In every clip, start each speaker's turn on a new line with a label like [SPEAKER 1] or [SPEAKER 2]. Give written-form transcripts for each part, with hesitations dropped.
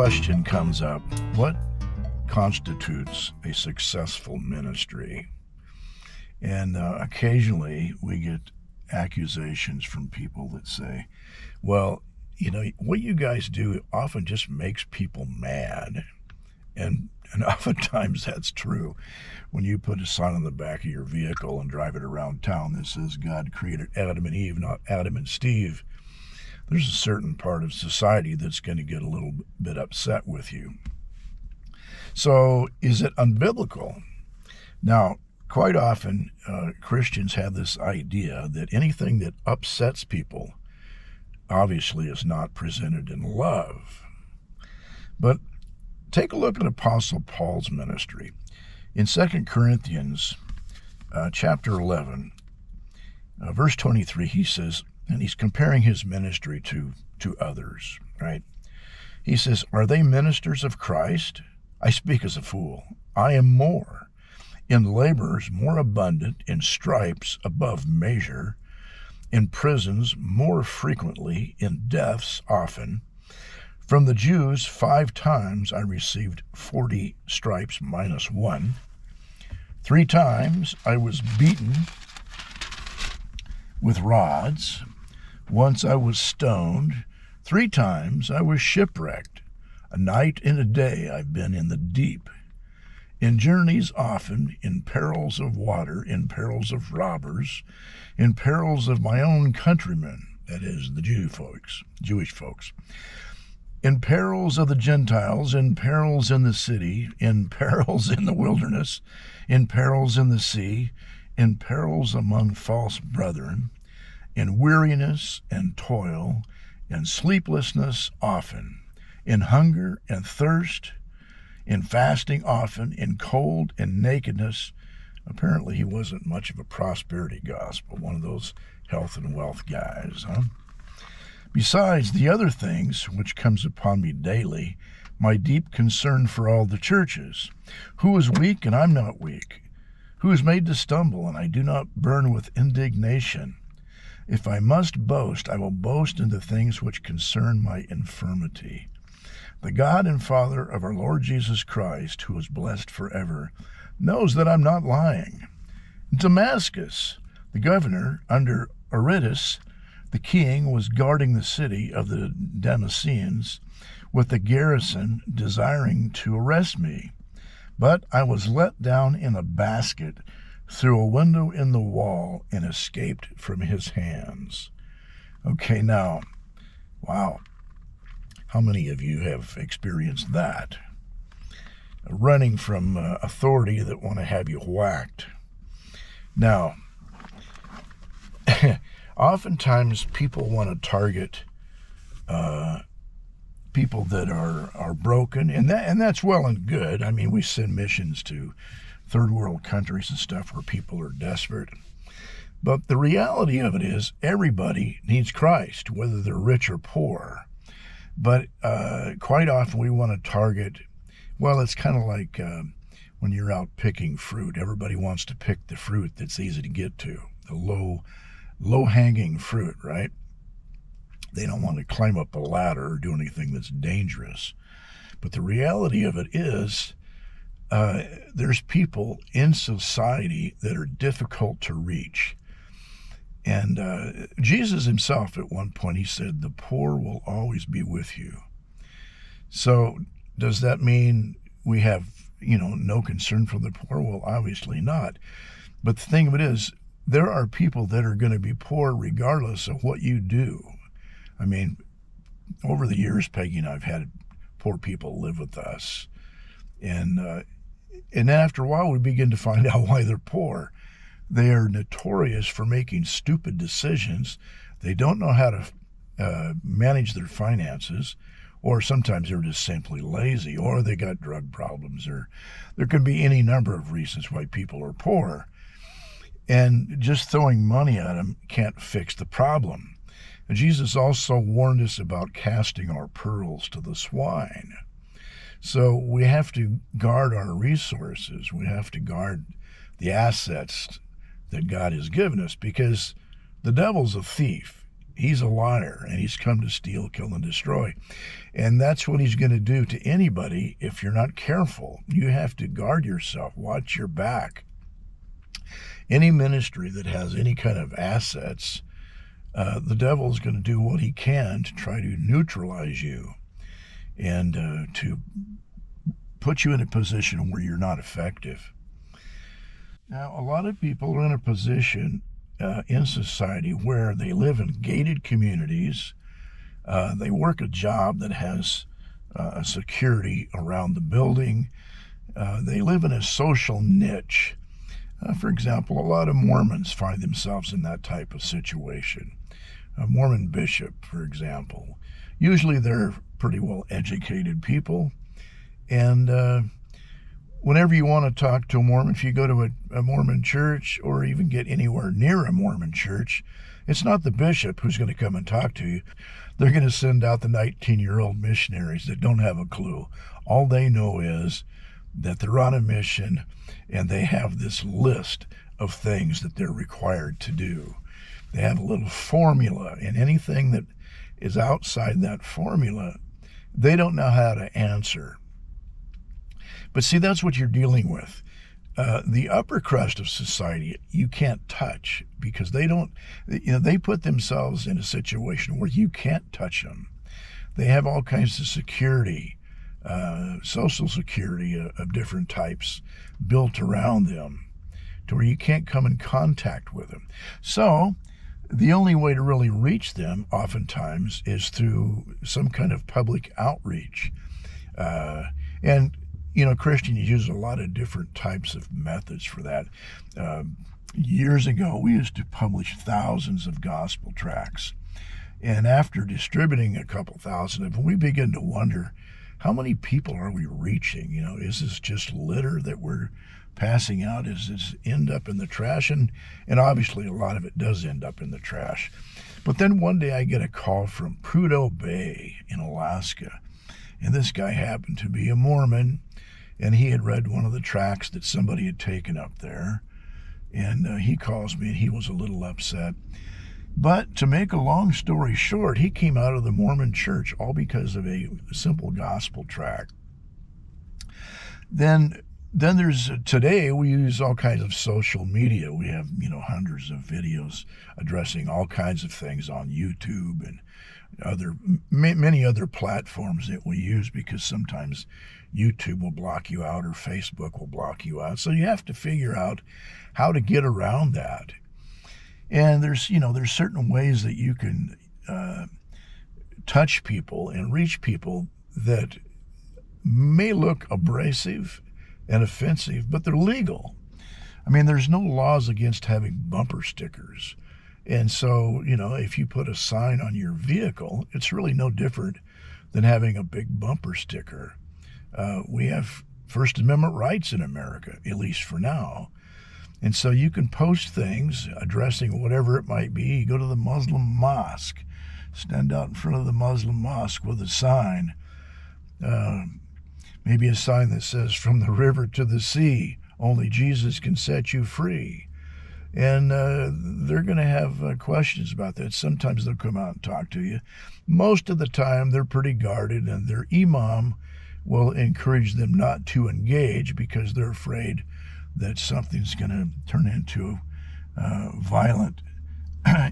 [SPEAKER 1] question comes up, what constitutes a successful ministry? And occasionally we get accusations from people that say, well, what you guys do often just makes people mad. And oftentimes that's true. When you put a sign on the back of your vehicle and drive it around town that says God created Adam and Eve, not Adam and Steve, there's a certain part of society that's going to get a little bit upset with you. So is it unbiblical? Now, quite often Christians have this idea that anything that upsets people obviously is not presented in love. But take a look at Apostle Paul's ministry. In 2 Corinthians chapter 11, verse 23, he says, and he's comparing his ministry to others, right? He says, are they ministers of Christ? I speak as a fool. I am more. In labors more abundant, in stripes above measure, in prisons more frequently, in deaths often. From the Jews 5 times I received 40 stripes minus 1. 3 times I was beaten with rods. Once I was stoned. 3 times I was shipwrecked. A night and a day I've been in the deep. In journeys often, in perils of water, in perils of robbers, in perils of my own countrymen, that is, the Jewish folks, in perils of the Gentiles, in perils in the city, in perils in the wilderness, in perils in the sea, in perils among false brethren, in weariness and toil, in sleeplessness often, in hunger and thirst, in fasting often, in cold and nakedness. Apparently he wasn't much of a prosperity gospel, one of those health and wealth guys, huh? Besides the other things which comes upon me daily, my deep concern for all the churches. Who is weak and I'm not weak? Who is made to stumble and I do not burn with indignation? If I must boast, I will boast in the things which concern my infirmity. The God and Father of our Lord Jesus Christ, who is blessed forever, knows that I'm not lying. In Damascus, the governor, under Aretas, the king, was guarding the city of the Damascenes with the garrison, desiring to arrest me. But I was let down in a basket through a window in the wall and escaped from his hands. Okay, now, wow. How many of you have experienced that? Running from authority that want to have you whacked. Now, oftentimes people want to target people that are broken, and that's well and good. I mean, we send missions to third world countries and stuff where people are desperate. But the reality of it is everybody needs Christ, whether they're rich or poor. But quite often we want to target, well, it's kind of like when you're out picking fruit. Everybody wants to pick the fruit that's easy to get to, the low-hanging fruit, right? They don't want to climb up a ladder or do anything that's dangerous. But the reality of it is there's people in society that are difficult to reach. And Jesus himself at one point, he said, the poor will always be with you. So does that mean we have, no concern for the poor? Well, obviously not. But the thing of it is, there are people that are going to be poor regardless of what you do. I mean, over the years, Peggy and I've had poor people live with us. And after a while, we begin to find out why they're poor. They are notorious for making stupid decisions. They don't know how to manage their finances, or sometimes they're just simply lazy, or they got drug problems, or there could be any number of reasons why people are poor. And just throwing money at them can't fix the problem. And Jesus also warned us about casting our pearls to the swine. So we have to guard our resources. We have to guard the assets that God has given us, because the devil's a thief. He's a liar, and he's come to steal, kill, and destroy. And that's what he's going to do to anybody if you're not careful. You have to guard yourself, watch your back. Any ministry that has any kind of assets, the devil's going to do what he can to try to neutralize you and to put you in a position where you're not effective. Now, a lot of people are in a position in society where they live in gated communities. They work a job that has a security around the building. They live in a social niche. For example, a lot of Mormons find themselves in that type of situation. A Mormon bishop, for example. Usually they're pretty well educated people. And whenever you want to talk to a Mormon, if you go to a Mormon church or even get anywhere near a Mormon church, it's not the bishop who's going to come and talk to you. They're going to send out the 19-year-old missionaries that don't have a clue. All they know is that they're on a mission and they have this list of things that they're required to do. They have a little formula, and anything that is outside that formula, they don't know how to answer. But see, that's what you're dealing with. The upper crust of society, you can't touch because they put themselves in a situation where you can't touch them. They have all kinds of security, social security of different types built around them to where you can't come in contact with them. So the only way to really reach them oftentimes is through some kind of public outreach. And Christians use a lot of different types of methods for that. Years ago, we used to publish thousands of gospel tracts. And after distributing a couple thousand of them, we begin to wonder, how many people are we reaching? Is this just litter that we're passing out? Does this end up in the trash? And obviously a lot of it does end up in the trash. But then one day I get a call from Prudhoe Bay in Alaska. And this guy happened to be a Mormon, and he had read one of the tracts that somebody had taken up there. And he calls me, and he was a little upset. But to make a long story short, he came out of the Mormon church all because of a simple gospel tract. Then there's, today we use all kinds of social media. We have, hundreds of videos addressing all kinds of things on YouTube and many other platforms that we use, because sometimes YouTube will block you out or Facebook will block you out. So you have to figure out how to get around that. And there's certain ways that you can touch people and reach people that may look abrasive and offensive, but they're legal. I mean, there's no laws against having bumper stickers. And so, if you put a sign on your vehicle, it's really no different than having a big bumper sticker. We have First Amendment rights in America, at least for now. And so you can post things addressing whatever it might be. You go to the Muslim mosque, stand out in front of the Muslim mosque with a sign, maybe a sign that says, "From the river to the sea, only Jesus can set you free." And they're going to have questions about that. Sometimes they'll come out and talk to you. Most of the time, they're pretty guarded, and their imam will encourage them not to engage because they're afraid that something's going to turn into violent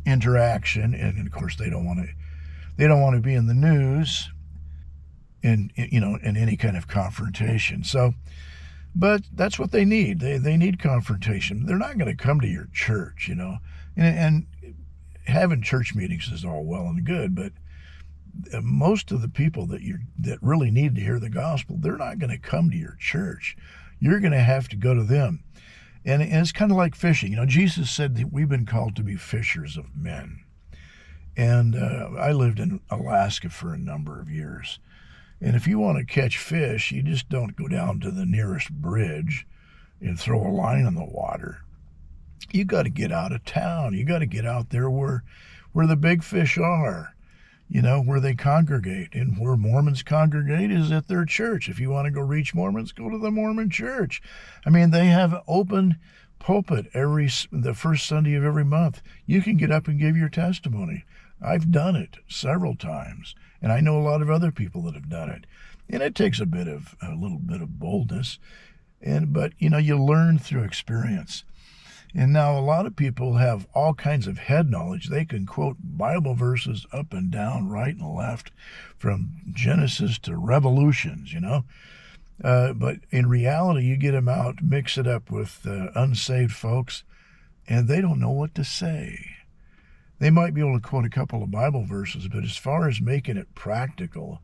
[SPEAKER 1] interaction. And of course, they don't want to be in the news in any kind of confrontation. So, but that's what they need. They need confrontation. They're not going to come to your church, and having church meetings is all well and good, but most of the people that really need to hear the gospel, they're not going to come to your church. You're going to have to go to them. And it's kind of like fishing. Jesus said that we've been called to be fishers of men. And I lived in Alaska for a number of years. And if you want to catch fish, you just don't go down to the nearest bridge and throw a line in the water. You got to get out of town. You got to get out there where the big fish are, where they congregate. And where Mormons congregate is at their church. If you want to go reach Mormons, go to the Mormon church. I mean, they have an open pulpit the first Sunday of every month. You can get up and give your testimony. I've done it several times, and I know a lot of other people that have done it. And it takes a little bit of boldness, but you learn through experience. And now a lot of people have all kinds of head knowledge. They can quote Bible verses up and down, right and left, from Genesis to Revolutions, But in reality, you get them out, mix it up with unsaved folks, and they don't know what to say. They might be able to quote a couple of Bible verses, but as far as making it practical,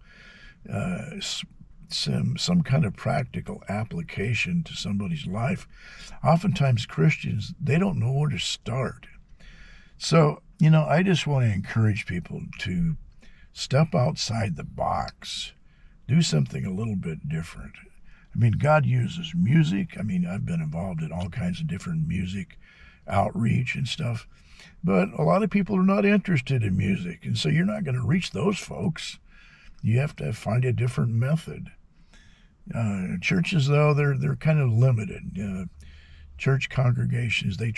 [SPEAKER 1] some kind of practical application to somebody's life, oftentimes Christians, they don't know where to start. So, I just want to encourage people to step outside the box, do something a little bit different. God uses music. I've been involved in all kinds of different music outreach and stuff, but a lot of people are not interested in music, and so you're not going to reach those folks. You have to find a different method. Churches, though, they're kind of limited. Church congregations, they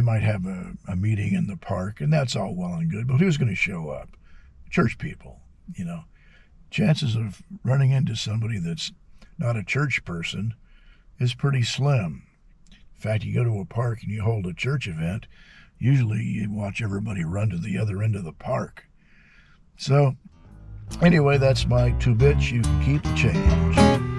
[SPEAKER 1] might have a meeting in the park, and that's all well and good, but who's going to show up? Church people, Chances of running into somebody that's not a church person is pretty slim. In fact, you go to a park and you hold a church event, usually you watch everybody run to the other end of the park. So, anyway, that's my 2 bits. You can keep the change.